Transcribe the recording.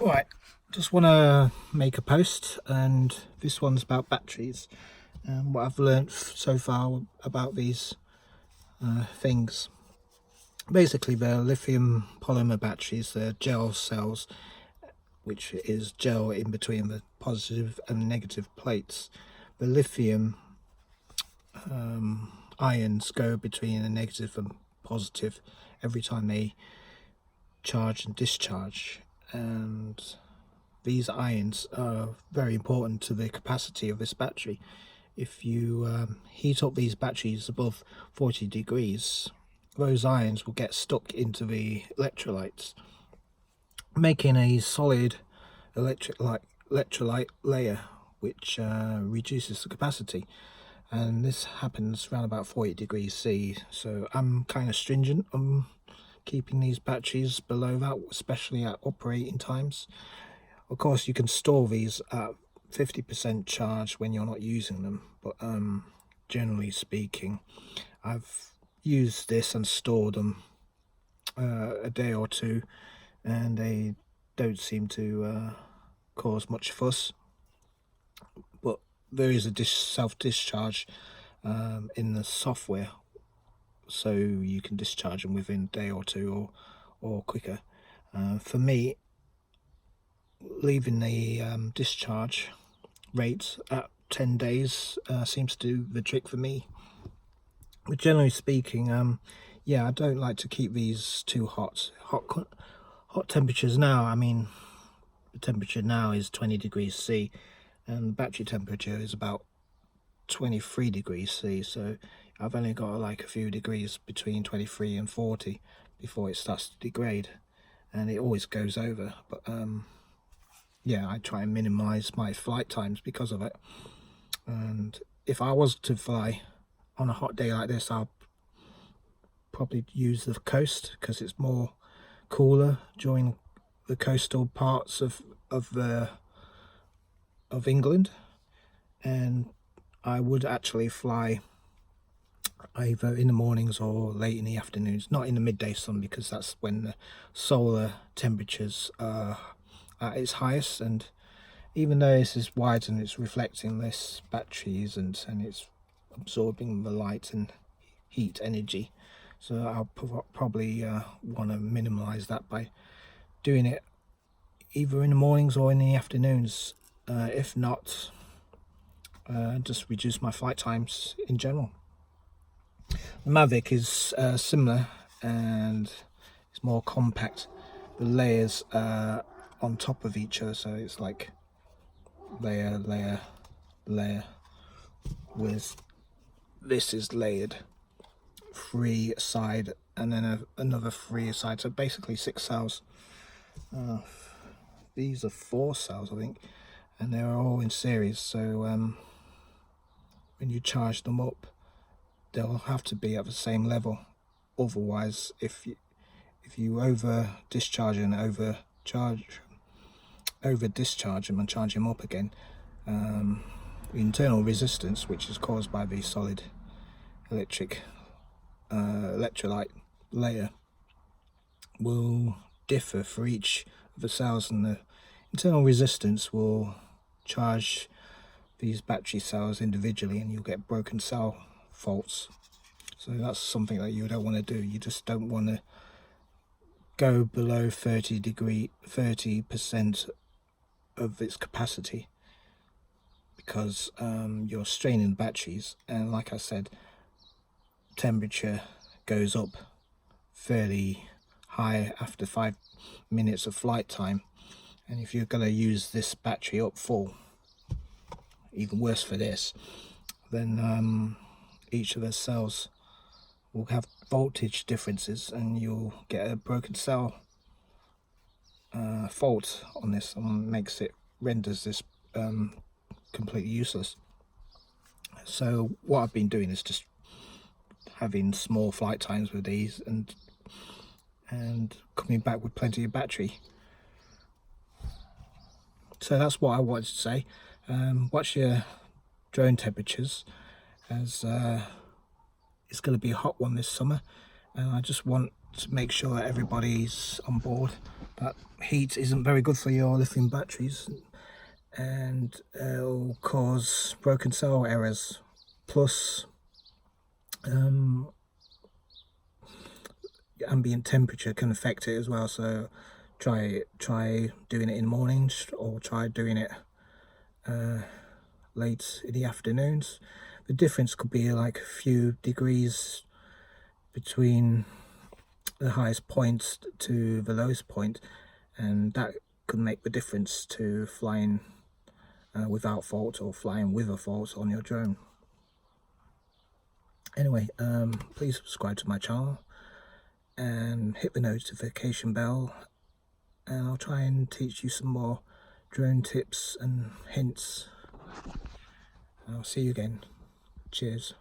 Right, just want to make a post, and this one's about batteries and what I've learned so far about these things. Basically, they're lithium polymer batteries. They're gel cells, which is gel in between the positive and negative plates. The lithium ions go between the negative and positive every time they charge and discharge, and these ions are very important to the capacity of this battery. If you heat up these batteries above 40 degrees, those ions will get stuck into the electrolytes, making a solid electrolyte layer, which reduces the capacity. And this happens around about 40 degrees C. So I'm kind of stringent on keeping these batteries below that, especially at operating times. Of course, you can store these at 50% charge when you're not using them, but generally speaking, I've used this and stored them a day or two, and they don't seem to cause much fuss. But there is a self-discharge in the software, so you can discharge them within a day or two or quicker. For me, leaving the discharge rate at 10 days seems to do the trick for me. But generally speaking, yeah, I don't like to keep these too hot temperatures now. I mean, the temperature now is 20 degrees C, and the battery temperature is about 23 degrees C, so I've only got like a few degrees between 23 and 40 before it starts to degrade, and it always goes over. But yeah, I try and minimize my flight times because of it. And if I was to fly on a hot day like this, I'll probably use the coast because it's more cooler during the coastal parts of England. And I would actually fly either in the mornings or late in the afternoons, not in the midday sun, because that's when the solar temperatures are at its highest. And even though this is white and it's reflecting less batteries and it's absorbing the light and heat energy, so I'll probably want to minimize that by doing it either in the mornings or in the afternoons. If not, just reduce my flight times in general. The Mavic is similar, and it's more compact. The layers are on top of each other, so it's like layer, with this is layered 3 aside and then another 3 aside, so basically 6 cells. These are 4 cells, I think, and they're all in series, so when you charge them up, they'll have to be at the same level. Otherwise, if you over discharge and over discharge them and charge them up again, the internal resistance, which is caused by the solid electrolyte layer, will differ for each of the cells, and the internal resistance will charge these battery cells individually, and you'll get broken cell faults. So that's something that you don't want to do. You just don't want to go below 30% of its capacity, because you're straining the batteries, and like I said, temperature goes up fairly high after 5 minutes of flight time. And if you're going to use this battery up full, even worse for this, then each of the cells will have voltage differences, and you'll get a broken cell fault on this, and renders this completely useless. So what I've been doing is just having small flight times with these, and coming back with plenty of battery. So that's what I wanted to say. Watch your drone temperatures, as it's going to be a hot one this summer, and I just want to make sure that everybody's on board that heat isn't very good for your lithium batteries, and it'll cause broken cell errors. Plus ambient temperature can affect it as well, so try doing it in mornings, or try doing it late in the afternoons. The difference could be like a few degrees between the highest point to the lowest point, and that could make the difference to flying without fault or flying with a fault on your drone. Anyway, please subscribe to my channel and hit the notification bell, and I'll try and teach you some more drone tips and hints. I'll see you again. Cheers.